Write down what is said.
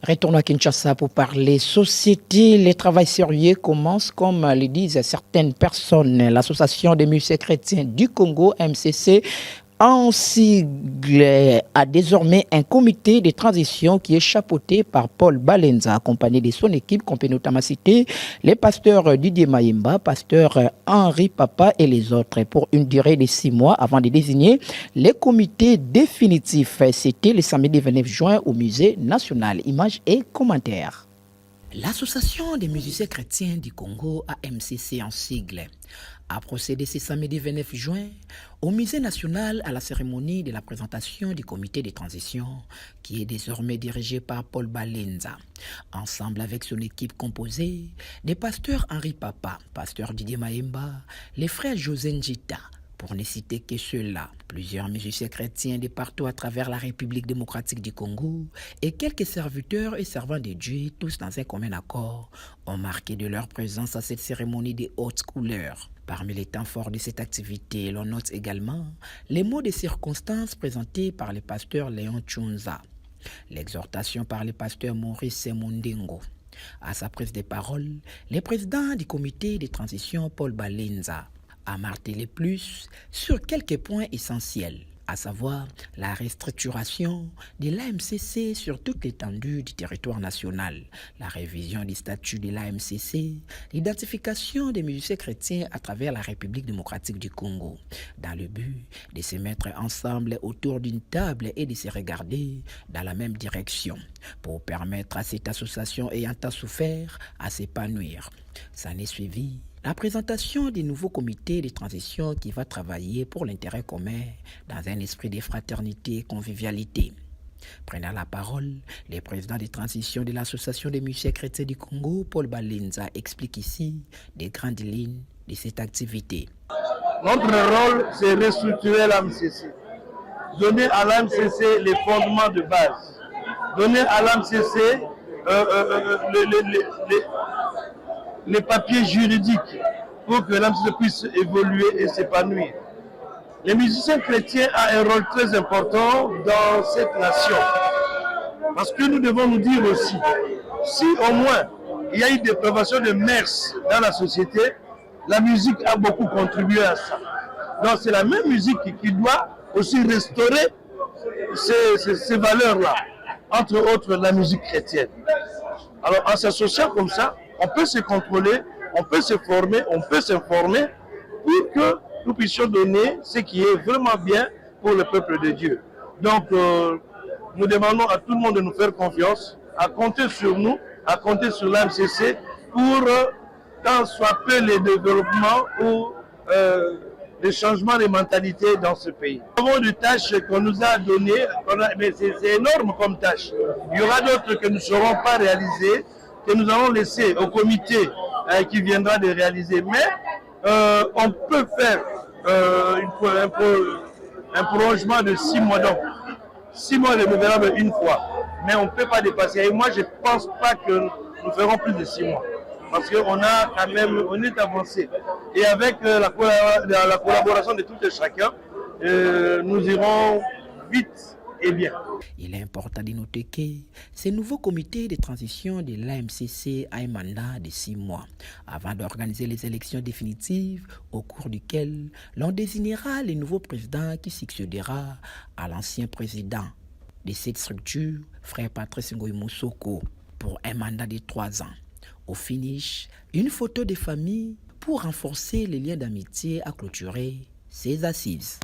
Retournons à Kinshasa pour parler société. Les travaux sérieux commencent, comme le disent certaines personnes. L'Association des musiciens chrétiens du Congo, MCC, en sigle, a désormais un comité de transition qui est chapeauté par Paul Balenza, accompagné de son équipe, qu'on peut notamment citer les pasteurs Didier Maïmba, pasteur Henri Papa et les autres, pour une durée de 6 mois avant de désigner les comités définitifs. C'était le samedi 29 juin au Musée national. Images et commentaires. L'Association des musiciens chrétiens du Congo, AMCC en sigle, a procédé ce samedi 29 juin au Musée national à la cérémonie de la présentation du comité de transition qui est désormais dirigé par Paul Balenza, ensemble avec son équipe composée des pasteurs Henri Papa, pasteur Didier Maïmba, les frères José Njita, pour ne citer que ceux-là. Plusieurs musiciens chrétiens de partout à travers la République démocratique du Congo et quelques serviteurs et servants de Dieu, tous dans un commun accord, ont marqué de leur présence à cette cérémonie de haute couleur. Parmi les temps forts de cette activité, l'on note également les mots de circonstances présentés par le pasteur Léon Tchunza, l'exhortation par le pasteur Maurice Semundengo. À sa prise de parole, le président du comité de transition Paul Balenza a martelé plus sur quelques points essentiels, à savoir la restructuration de l'AMCC sur toute l'étendue du territoire national, la révision du statut de l'AMCC, l'identification des musiciens chrétiens à travers la République démocratique du Congo, dans le but de se mettre ensemble autour d'une table et de se regarder dans la même direction, pour permettre à cette association ayant tant souffert à s'épanouir. Ça n'est suivi la présentation du nouveau comité de transition qui va travailler pour l'intérêt commun dans un esprit de fraternité et convivialité. Prenant la parole, le président de transition de l'Association des musiciens chrétiens du Congo, Paul Balenza, explique ici les grandes lignes de cette activité. Notre rôle, c'est restructurer l'AMCC, donner à l'AMCC les fondements de base, donner à l'AMCC les papiers juridiques pour que l'AMCC puisse évoluer et s'épanouir. Les musiciens chrétiens ont un rôle très important dans cette nation. Parce que nous devons nous dire aussi, si au moins il y a eu des dépravation de mœurs dans la société, la musique a beaucoup contribué à ça. Donc c'est la même musique qui doit aussi restaurer ces valeurs-là, entre autres la musique chrétienne. Alors en s'associant comme ça, on peut se contrôler, on peut se former, on peut s'informer pour que nous puissions donner ce qui est vraiment bien pour le peuple de Dieu. Donc nous demandons à tout le monde de nous faire confiance, à compter sur nous, à compter sur l'AMCC pour tant soit peu les développements ou les changements de mentalité dans ce pays. Nous avons des tâches qu'on nous a données, mais c'est énorme comme tâche. Il y aura d'autres que nous ne saurons pas réaliser, que nous allons laisser au comité qui viendra de réaliser. Mais on peut faire un prolongement de 6 mois. Donc 6 mois renouvelables une fois. Mais on ne peut pas dépasser. Et moi, je ne pense pas que nous ferons plus de 6 mois. Parce qu'on a quand même, on est avancé. Et avec la collaboration de tout et chacun, nous irons vite et bien. Il est important de noter que ce nouveau comité de transition de l'AMCC a un mandat de 6 mois avant d'organiser les élections définitives au cours duquel l'on désignera le nouveau président qui succédera à l'ancien président de cette structure, frère Patrice Ngoï Moussoko, pour un mandat de 3 ans. Au finish, une photo de famille pour renforcer les liens d'amitié a clôturé ces assises.